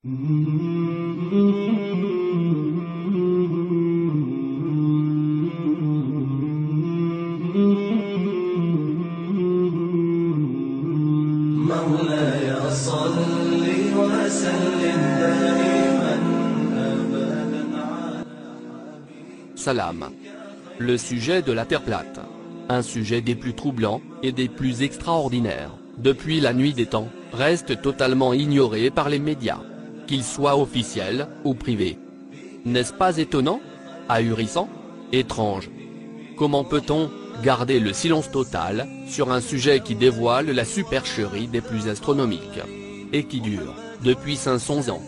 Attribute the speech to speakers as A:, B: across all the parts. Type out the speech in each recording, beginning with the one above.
A: مولاي صل وسلم دائما أبدا على
B: Salam. Le sujet de la Terre plate. Un sujet des plus troublants, et des plus extraordinaires, depuis la nuit des temps, reste totalement ignoré par les médias. Qu'ils soient officiels, ou privés. N'est-ce pas étonnant? Ahurissant? Étrange? Comment peut-on garder le silence total, sur un sujet qui dévoile la supercherie des plus astronomiques? Et qui dure, depuis 500 ans.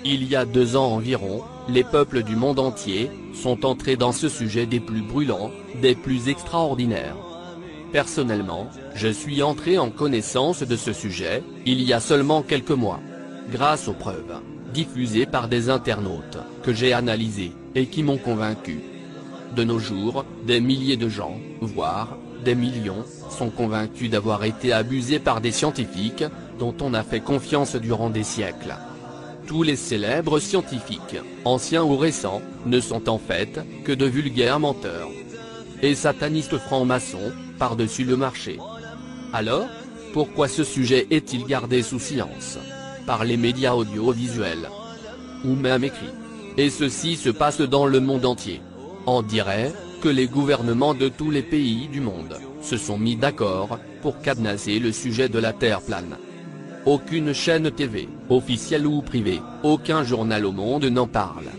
B: Il y a 2 ans environ, les peuples du monde entier, sont entrés dans ce sujet des plus brûlants, des plus extraordinaires. Personnellement, je suis entré en connaissance de ce sujet, il y a seulement quelques mois. Grâce aux preuves, diffusées par des internautes, que j'ai analysées, et qui m'ont convaincu. De nos jours, des milliers de gens, voire, des millions, sont convaincus d'avoir été abusés par des scientifiques, dont on a fait confiance durant des siècles. Tous les célèbres scientifiques, anciens ou récents, ne sont en fait, que de vulgaires menteurs. Et satanistes francs-maçons, par-dessus le marché. Alors, pourquoi ce sujet est-il gardé sous silence? Par les médias audiovisuels. Ou même écrits. Et ceci se passe dans le monde entier. On dirait, que les gouvernements de tous les pays du monde, se sont mis d'accord, pour cadenasser le sujet de la Terre plane. Aucune chaîne TV, officielle ou privée, aucun journal au monde n'en parle.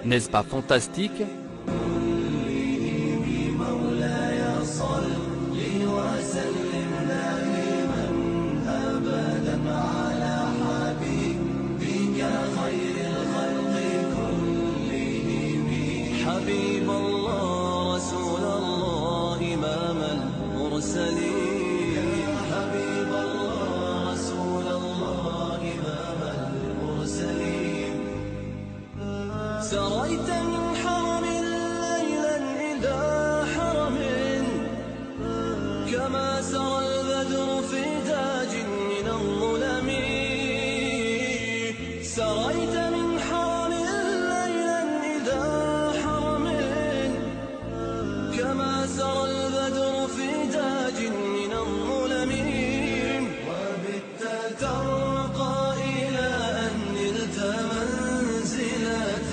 B: N'est-ce pas fantastique?
A: حبيب الله رسول الله إمام المرسلين حبيب الله رسول الله إمام المرسلين سريت من حرم ليلا إلى حرم كما سرى البدر في تاج من الظلم سريت من حرم ليلا إلى كما سرى البدر في تاج من الظلم وبت ترقى إلى أن نلت منزلة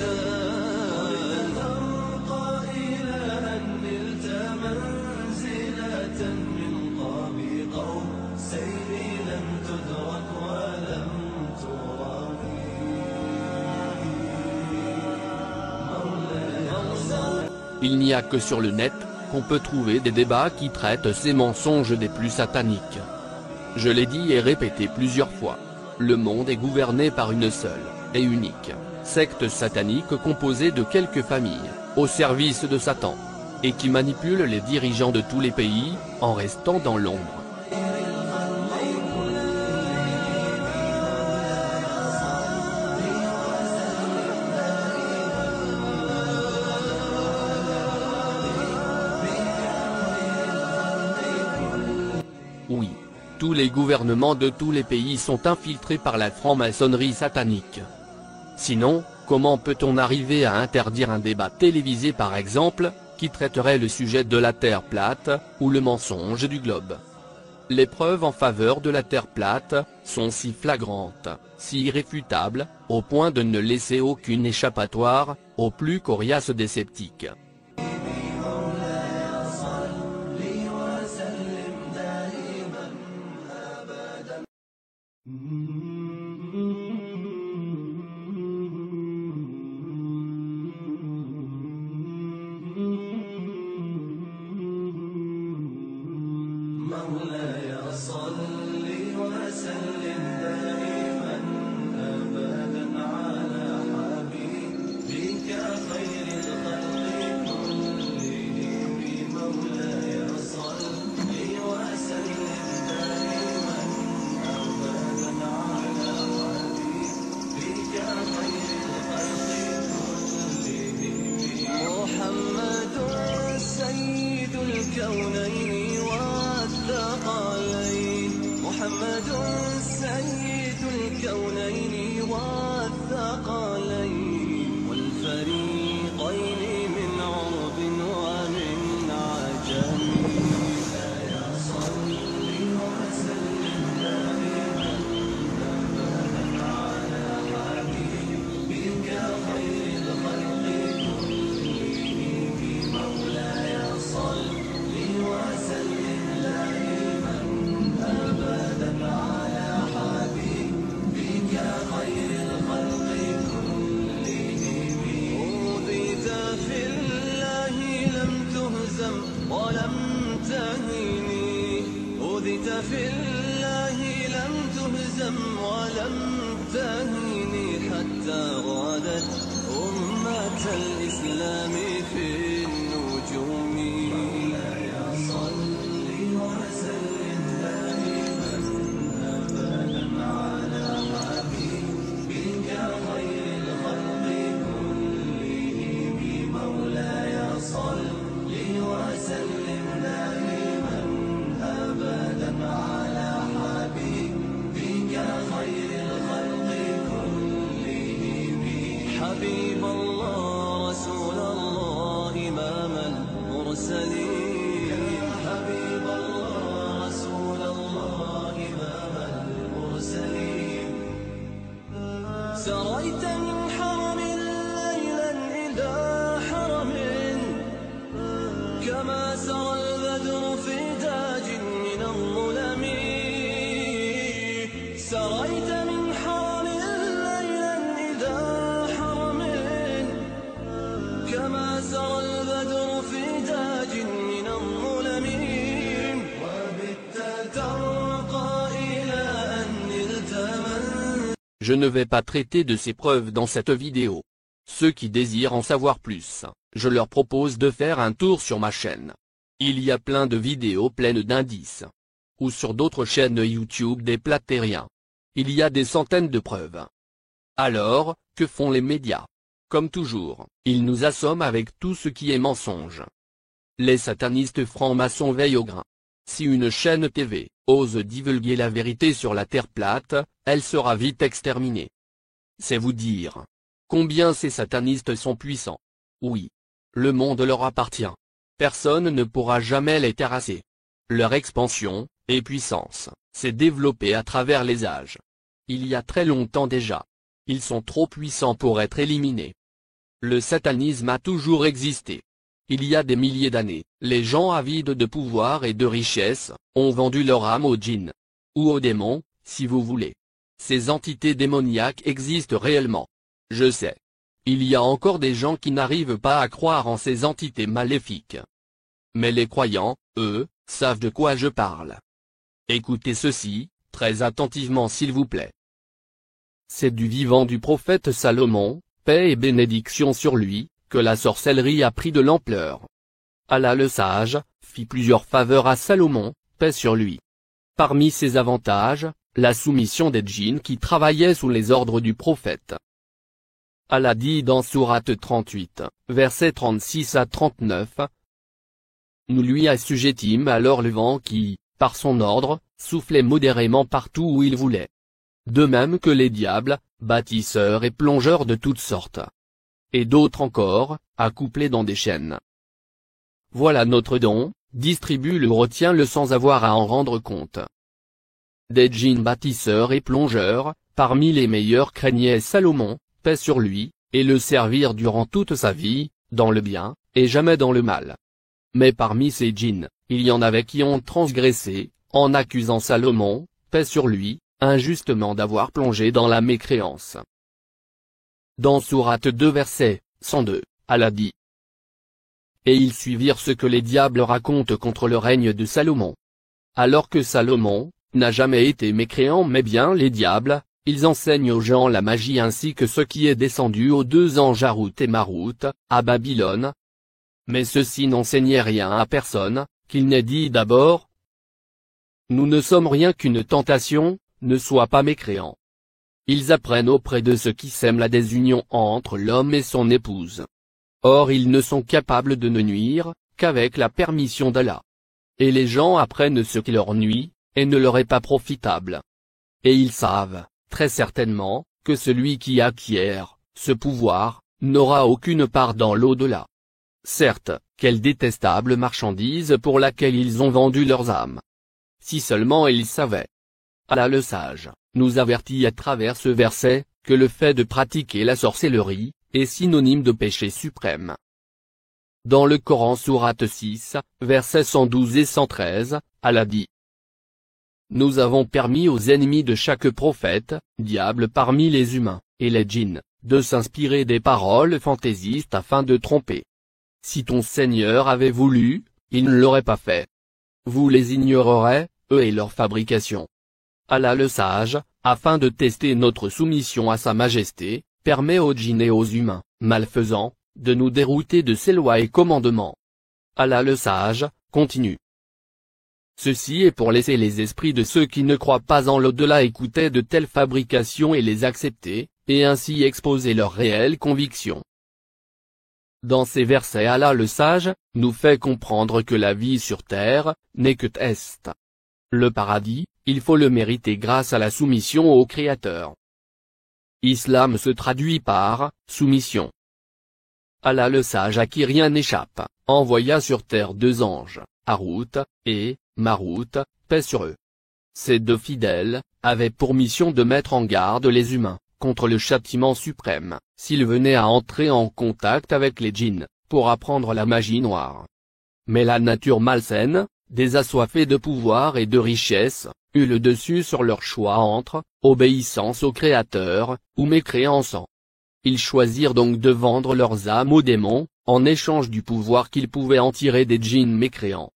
A: ترقى إلى أن نلت منزلة من قاب قوسين لم تدرك ولم ترامي
B: Il n'y a que sur le net, qu'on peut trouver des débats qui traitent ces mensonges des plus sataniques. Je l'ai dit et répété plusieurs fois. Le monde est gouverné par une seule, et unique, secte satanique composée de quelques familles, au service de Satan, et qui manipule les dirigeants de tous les pays, en restant dans l'ombre. Oui, tous les gouvernements de tous les pays sont infiltrés par la franc-maçonnerie satanique. Sinon, comment peut-on arriver à interdire un débat télévisé par exemple, qui traiterait le sujet de la Terre plate, ou le mensonge du globe? Les preuves en faveur de la Terre plate, sont si flagrantes, si irréfutables, au point de ne laisser aucune échappatoire, aux plus coriaces des sceptiques.
A: مولاي صل وسلم دائما أبدا على حبيبك خير الخلق كلهم مولاي صل وسلم دائما أبدا على حبيبك خير الخلق كلهم محمد سيد الكونين والثقلين محمد سيد في الله لم تهزم ولم تهيني حتى غادت أمة الإسلام في النجوم. مولاي صل وسلم دائما أبدا على حبيبك خير الخلق كلهم. مولاي صل وسلم دائما أبدا على حبيبك خير الخلق كلهم. حبيب الله رسول الله إمام المرسلين. حبيب الله رسول الله إمام المرسلين. سريت من حرم ليلا إلى حرم كما سرى البدر في تاج من الظلم. سريت من حرم ليلا إلى حرم كما سرى البدر في تاج من الظلم. وبت ترقى إلى أن نلت من.
B: Je ne vais pas traiter de ces preuves dans cette vidéo. Ceux qui désirent en savoir plus, je leur propose de faire un tour sur ma chaîne. Il y a plein de vidéos pleines d'indices. Ou sur d'autres chaînes YouTube des platériens. Il y a des centaines de preuves. Alors, que font les médias? Comme toujours, ils nous assomment avec tout ce qui est mensonge. Les satanistes francs-maçons veillent au grain. Si une chaîne TV ose divulguer la vérité sur la Terre plate, elle sera vite exterminée. C'est vous dire combien ces satanistes sont puissants. Oui. Le monde leur appartient. Personne ne pourra jamais les terrasser. Leur expansion et puissance s'est développée à travers les âges. Il y a très longtemps déjà. Ils sont trop puissants pour être éliminés. Le satanisme a toujours existé. Il y a des milliers d'années, les gens avides de pouvoir et de richesse ont vendu leur âme aux djinns. Ou aux démons, si vous voulez. Ces entités démoniaques existent réellement. Je sais. Il y a encore des gens qui n'arrivent pas à croire en ces entités maléfiques. Mais les croyants, eux, savent de quoi je parle. Écoutez ceci, très attentivement s'il vous plaît. C'est du vivant du prophète Salomon, paix et bénédiction sur lui, que la sorcellerie a pris de l'ampleur. Allah le sage, fit plusieurs faveurs à Salomon, paix sur lui. Parmi ses avantages, la soumission des djinns qui travaillaient sous les ordres du prophète. Allah dit dans Sourate 38, versets 36 à 39. Nous lui assujettîmes alors le vent qui, par son ordre, soufflait modérément partout où il voulait. De même que les diables, bâtisseurs et plongeurs de toutes sortes. Et d'autres encore, accouplés dans des chaînes. Voilà notre don, distribue-le, retiens-le sans avoir à en rendre compte. Des djinns bâtisseurs et plongeurs, parmi les meilleurs craignaient Salomon, paix sur lui, et le servirent durant toute sa vie, dans le bien, et jamais dans le mal. Mais parmi ces djinns, il y en avait qui ont transgressé, en accusant Salomon, paix sur lui, injustement d'avoir plongé dans la mécréance. Dans Sourate 2 verset 102, Allah dit. Et ils suivirent ce que les diables racontent contre le règne de Salomon. Alors que Salomon n'a jamais été mécréant mais bien les diables, ils enseignent aux gens la magie ainsi que ce qui est descendu aux deux anges Harout et Marout, à Babylone. Mais ceux-ci n'enseignaient rien à personne, qu'ils n'aient dit d'abord. Nous ne sommes rien qu'une tentation, ne sois pas mécréant. Ils apprennent auprès de ceux qui sèment la désunion entre l'homme et son épouse. Or ils ne sont capables de ne nuire, qu'avec la permission d'Allah. Et les gens apprennent ce qui leur nuit, et ne leur est pas profitable. Et ils savent, très certainement, que celui qui acquiert ce pouvoir n'aura aucune part dans l'au-delà. Certes, quelle détestable marchandise pour laquelle ils ont vendu leurs âmes. Si seulement ils savaient. Allah le sage nous avertit à travers ce verset, que le fait de pratiquer la sorcellerie, est synonyme de péché suprême. Dans le Coran Sourate 6, versets 112 et 113, Allah dit. Nous avons permis aux ennemis de chaque prophète, diable parmi les humains, et les djinns, de s'inspirer des paroles fantaisistes afin de tromper. Si ton Seigneur avait voulu, il ne l'aurait pas fait. Vous les ignorerez, eux et leur fabrication. Allah le Sage, afin de tester notre soumission à sa majesté, permet aux djinns et aux humains, malfaisants, de nous dérouter de ses lois et commandements. Allah le Sage, continue. Ceci est pour laisser les esprits de ceux qui ne croient pas en l'au-delà écouter de telles fabrications et les accepter, et ainsi exposer leurs réelles convictions. Dans ces versets, Allah le Sage nous fait comprendre que la vie sur terre n'est que test. Le paradis, il faut le mériter grâce à la soumission au Créateur. Islam se traduit par soumission. Allah le Sage à qui rien n'échappe, envoya sur terre 2 anges, Harout et Marout, paix sur eux. Ces 2 fidèles avaient pour mission de mettre en garde les humains contre le châtiment suprême, s'ils venaient à entrer en contact avec les djinns, pour apprendre la magie noire. Mais la nature malsaine, désassoiffée de pouvoir et de richesse, eut le dessus sur leur choix entre obéissance au Créateur ou mécréance. Ils choisirent donc de vendre leurs âmes aux démons, en échange du pouvoir qu'ils pouvaient en tirer des djinns mécréants.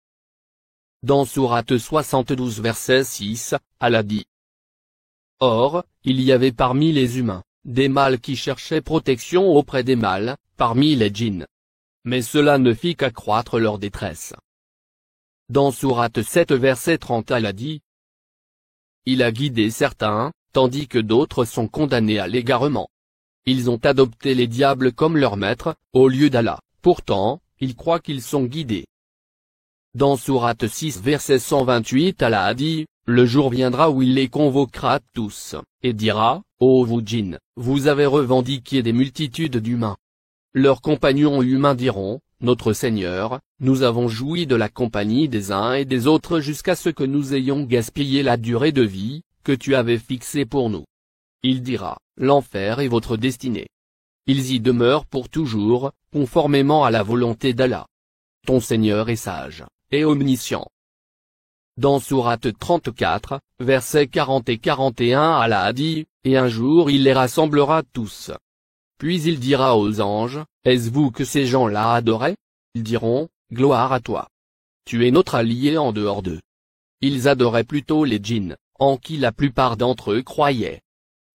B: Dans Sourate 72 verset 6, Allah dit: Or, il y avait parmi les humains, des mâles qui cherchaient protection auprès des mâles, parmi les djinns. Mais cela ne fit qu'accroître leur détresse. Dans Sourate 7 verset 30 Allah dit: Il a guidé certains, tandis que d'autres sont condamnés à l'égarement. Ils ont adopté les diables comme leur maître, au lieu d'Allah, pourtant, ils croient qu'ils sont guidés. Dans Sourate 6 verset 128 Allah a dit: Le jour viendra où il les convoquera tous, et dira, ô vous djinns, vous avez revendiqué des multitudes d'humains. Leurs compagnons humains diront, Notre Seigneur, nous avons joui de la compagnie des uns et des autres jusqu'à ce que nous ayons gaspillé la durée de vie que tu avais fixée pour nous. Il dira, l'enfer est votre destinée. Ils y demeurent pour toujours, conformément à la volonté d'Allah. Ton Seigneur est sage, et omniscient. Dans Sourate 34, versets 40 et 41 Allah a dit, et un jour il les rassemblera tous. Puis il dira aux anges, est-ce vous que ces gens-là adoraient? Ils diront, gloire à toi. Tu es notre allié en dehors d'eux. Ils adoraient plutôt les djinns, en qui la plupart d'entre eux croyaient.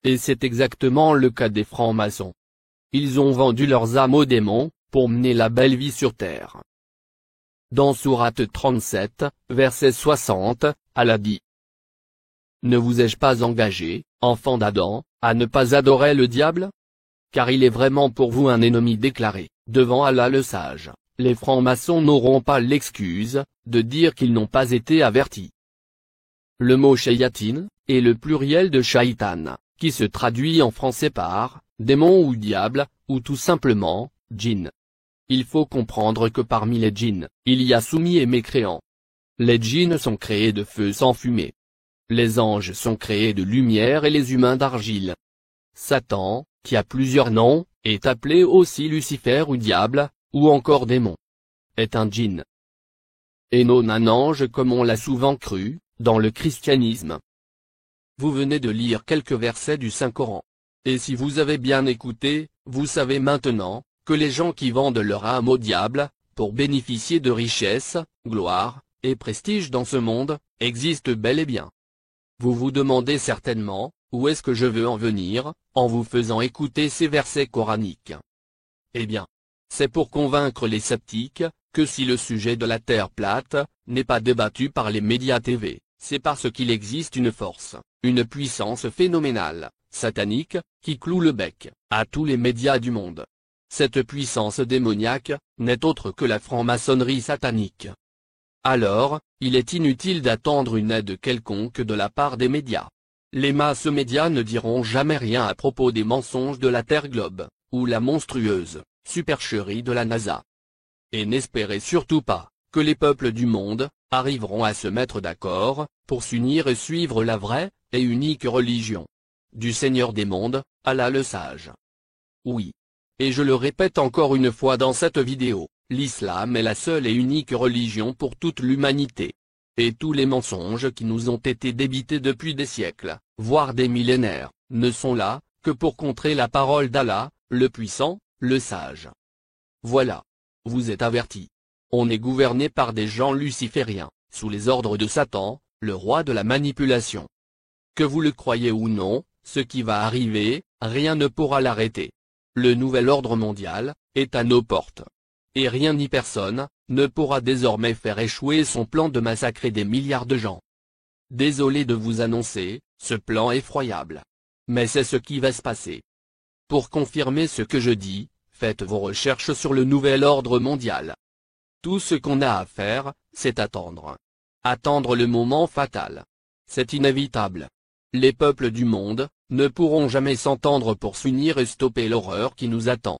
B: Et c'est exactement le cas des francs-maçons. Ils ont vendu leurs âmes aux démons, pour mener la belle vie sur terre. Dans Sourate 37, verset 60, Allah dit: Ne vous ai-je pas engagé, enfants d'Adam, à ne pas adorer le diable? Car il est vraiment pour vous un ennemi déclaré, devant Allah le Sage. Les francs-maçons n'auront pas l'excuse de dire qu'ils n'ont pas été avertis. Le mot shayatin est le pluriel de shaitan, qui se traduit en français par démon ou diable, ou tout simplement djinn. Il faut comprendre que parmi les djinns, il y a soumis et mécréants. Les djinns sont créés de feu sans fumée. Les anges sont créés de lumière et les humains d'argile. Satan, qui a plusieurs noms, est appelé aussi Lucifer ou diable, ou encore démon. Est un djinn. Et non un ange comme on l'a souvent cru, dans le christianisme. Vous venez de lire quelques versets du Saint-Coran. Et si vous avez bien écouté, vous savez maintenant, que les gens qui vendent leur âme au diable, pour bénéficier de richesses, gloire, et prestige dans ce monde, existent bel et bien. Vous vous demandez certainement, où est-ce que je veux en venir, en vous faisant écouter ces versets coraniques. Eh bien, c'est pour convaincre les sceptiques, que si le sujet de la Terre plate, n'est pas débattu par les médias TV, c'est parce qu'il existe une force, une puissance phénoménale, satanique, qui cloue le bec, à tous les médias du monde. Cette puissance démoniaque, n'est autre que la franc-maçonnerie satanique. Alors, il est inutile d'attendre une aide quelconque de la part des médias. Les masses médias ne diront jamais rien à propos des mensonges de la Terre globe, ou la monstrueuse supercherie de la NASA. Et n'espérez surtout pas, que les peuples du monde, arriveront à se mettre d'accord, pour s'unir et suivre la vraie, et unique religion du Seigneur des mondes, Allah le Sage. Oui. Et je le répète encore une fois dans cette vidéo, l'islam est la seule et unique religion pour toute l'humanité. Et tous les mensonges qui nous ont été débités depuis des siècles, voire des millénaires, ne sont là, que pour contrer la parole d'Allah, le puissant, le sage. Voilà. Vous êtes avertis. On est gouverné par des gens lucifériens, sous les ordres de Satan, le roi de la manipulation. Que vous le croyez ou non, ce qui va arriver, rien ne pourra l'arrêter. Le nouvel ordre mondial est à nos portes. Et rien ni personne ne pourra désormais faire échouer son plan de massacrer des milliards de gens. Désolé de vous annoncer ce plan effroyable. Mais c'est ce qui va se passer. Pour confirmer ce que je dis, faites vos recherches sur le nouvel ordre mondial. Tout ce qu'on a à faire, c'est attendre. Attendre le moment fatal. C'est inévitable. Les peuples du monde ne pourront jamais s'entendre pour s'unir et stopper l'horreur qui nous attend.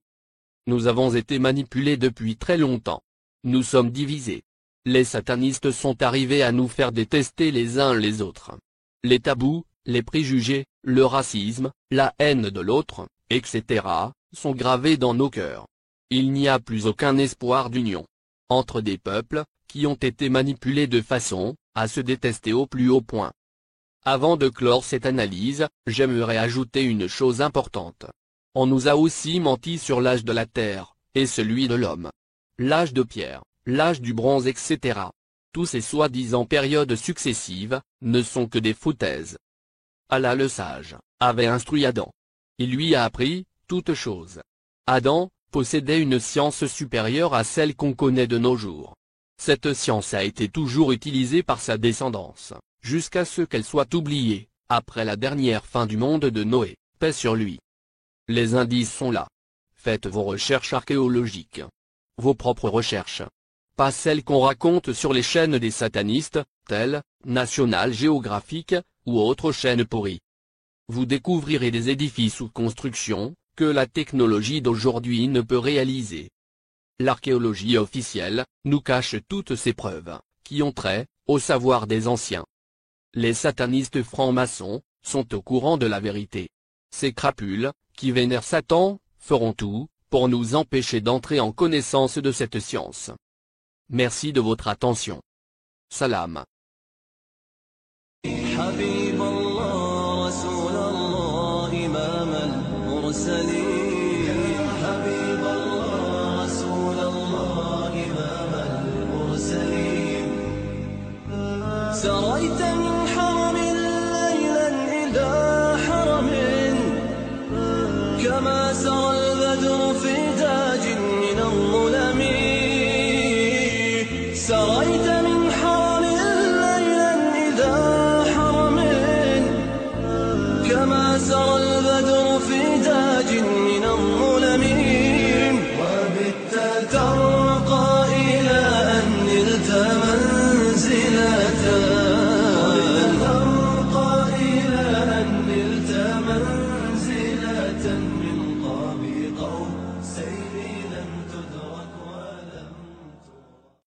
B: Nous avons été manipulés depuis très longtemps. Nous sommes divisés. Les satanistes sont arrivés à nous faire détester les uns les autres. Les tabous, les préjugés, le racisme, la haine de l'autre, etc., sont gravés dans nos cœurs. Il n'y a plus aucun espoir d'union entre des peuples qui ont été manipulés de façon à se détester au plus haut point. Avant de clore cette analyse, j'aimerais ajouter une chose importante. On nous a aussi menti sur l'âge de la Terre, et celui de l'homme. L'âge de pierre, l'âge du bronze etc. Tous ces soi-disant périodes successives, ne sont que des foutaises. Allah le sage, avait instruit Adam. Il lui a appris, toutes choses. Adam, possédait une science supérieure à celle qu'on connaît de nos jours. Cette science a été toujours utilisée par sa descendance, jusqu'à ce qu'elle soit oubliée, après la dernière fin du monde de Noé, paix sur lui. Les indices sont là. Faites vos recherches archéologiques. Vos propres recherches. Pas celles qu'on raconte sur les chaînes des satanistes, telles National Geographic, ou autres chaînes pourries. Vous découvrirez des édifices ou constructions que la technologie d'aujourd'hui ne peut réaliser. L'archéologie officielle nous cache toutes ces preuves, qui ont trait au savoir des anciens. Les satanistes francs-maçons sont au courant de la vérité. Ces crapules, qui vénèrent Satan, feront tout pour nous empêcher d'entrer en connaissance de cette science. Merci de votre attention. Salam.
A: حبيب الله رسول الله إمام المرسلين